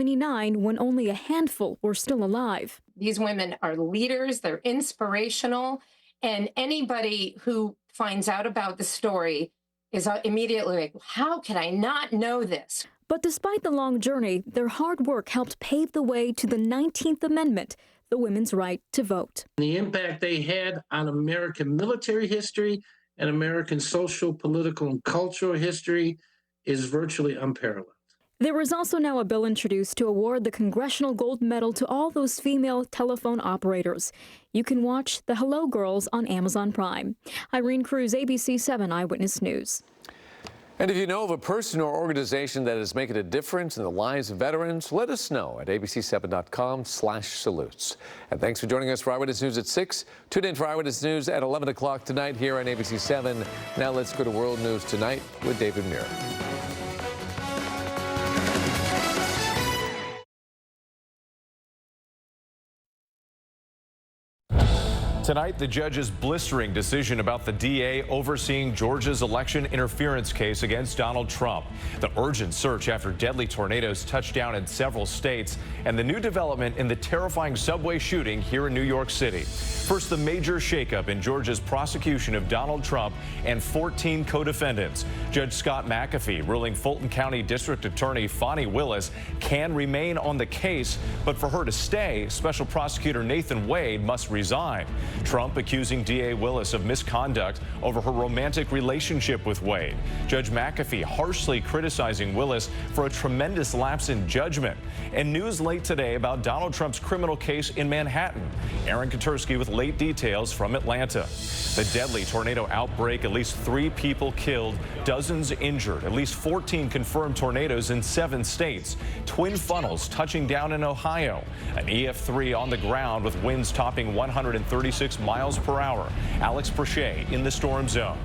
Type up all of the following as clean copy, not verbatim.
1979 when only a handful were still alive. These women are leaders, they're inspirational, and anybody who finds out about the story is immediately like, how can I not know this? But despite the long journey, their hard work helped pave the way to the 19th Amendment, the women's right to vote. The impact they had on American military history and American social, political, and cultural history is virtually unparalleled. There is also now a bill introduced to award the Congressional Gold Medal to all those female telephone operators. You can watch The Hello Girls on Amazon Prime. Irene Cruz, ABC 7 Eyewitness News. And if you know of a person or organization that is making a difference in the lives of veterans, let us know at abc7.com/salutes. And thanks for joining us for Eyewitness News at 6. Tune in for Eyewitness News at 11 o'clock tonight here on ABC 7. Now let's go to World News Tonight with David Muir. Tonight, the judge's blistering decision about the DA overseeing Georgia's election interference case against Donald Trump. The urgent search after deadly tornadoes touched down in several states, and the new development in the terrifying subway shooting here in New York City. First, the major shakeup in Georgia's prosecution of Donald Trump and 14 co-defendants. Judge Scott McAfee ruling Fulton County District Attorney Fani Willis can remain on the case, but for her to stay, Special Prosecutor Nathan Wade must resign. Trump accusing DA Willis of misconduct over her romantic relationship with Wade. Judge McAfee harshly criticizing Willis for a tremendous lapse in judgment. And news late today about Donald Trump's criminal case in Manhattan. Aaron Katersky with late details from Atlanta. The deadly tornado outbreak, at least 3 people killed, dozens injured, at least 14 confirmed tornadoes in 7 states. Twin funnels touching down in Ohio. An EF3 on the ground with winds topping 136 miles per hour. Alex Prochet in the storm zone.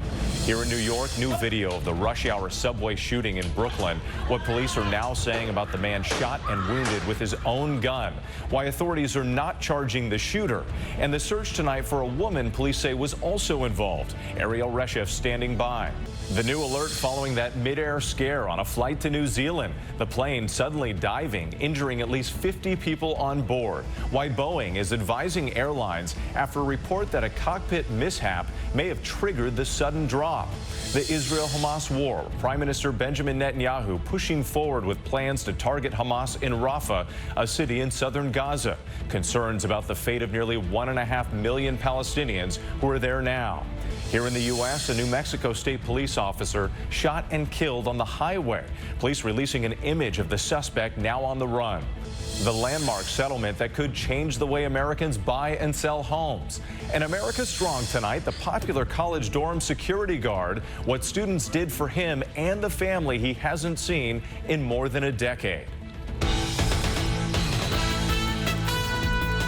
Here in New York, new video of the rush hour subway shooting in Brooklyn. What police are now saying about the man shot and wounded with his own gun. Why authorities are not charging the shooter. And the search tonight for a woman police say was also involved. Ariel Reshef standing by. The new alert following that mid-air scare on a flight to New Zealand. The plane suddenly diving, injuring at least 50 people on board. Why Boeing is advising airlines after a report that a cockpit mishap may have triggered the sudden drop. The Israel-Hamas war. Prime Minister Benjamin Netanyahu pushing forward with plans to target Hamas in Rafah, a city in southern Gaza. Concerns about the fate of nearly 1.5 million Palestinians who are there now. Here in the U.S., a New Mexico State police officer shot and killed on the highway. Police releasing an image of the suspect now on the run. The landmark settlement that could change the way Americans buy and sell homes. And America Strong tonight, the popular college dorm security guard, what students did for him and the family he hasn't seen in more than a decade.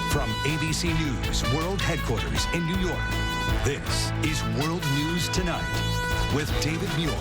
From ABC News World Headquarters in New York, this is World News Tonight with David Muir.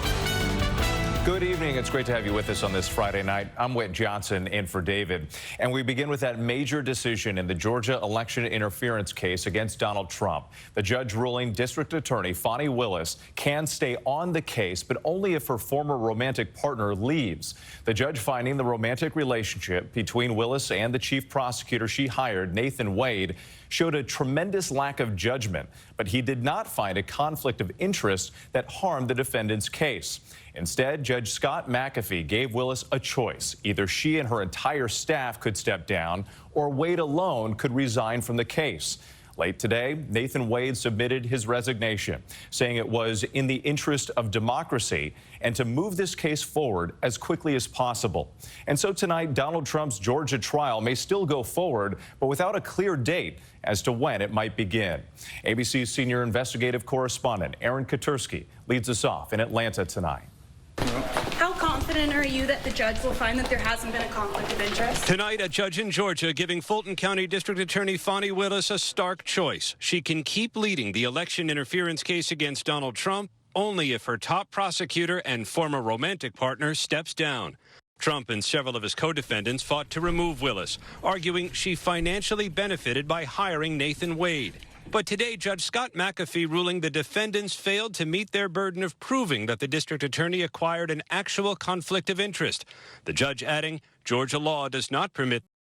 Good evening. It's great to have you with us on this Friday night. I'm Whit Johnson in for David. And we begin with that major decision in the Georgia election interference case against Donald Trump. The judge ruling District Attorney Fani Willis can stay on the case, but only if her former romantic partner leaves. The judge finding the romantic relationship between Willis and the chief prosecutor she hired, Nathan Wade, showed a tremendous lack of judgment, but he did not find a conflict of interest that harmed the defendant's case. Instead, Judge Scott McAfee gave Willis a choice. Either she and her entire staff could step down, or Wade alone could resign from the case. Late today, Nathan Wade submitted his resignation, saying it was in the interest of democracy and to move this case forward as quickly as possible. And so tonight, Donald Trump's Georgia trial may still go forward, but without a clear date as to when it might begin. ABC's senior investigative correspondent Aaron Katersky leads us off in Atlanta tonight. How confident are you that the judge will find that there hasn't been a conflict of interest? Tonight, a judge in Georgia giving Fulton County District Attorney Fani Willis a stark choice. She can keep leading the election interference case against Donald Trump only if her top prosecutor and former romantic partner steps down. Trump and several of his co-defendants fought to remove Willis, arguing she financially benefited by hiring Nathan Wade. But today, Judge Scott McAfee ruling the defendants failed to meet their burden of proving that the district attorney acquired an actual conflict of interest. The judge adding, Georgia law does not permit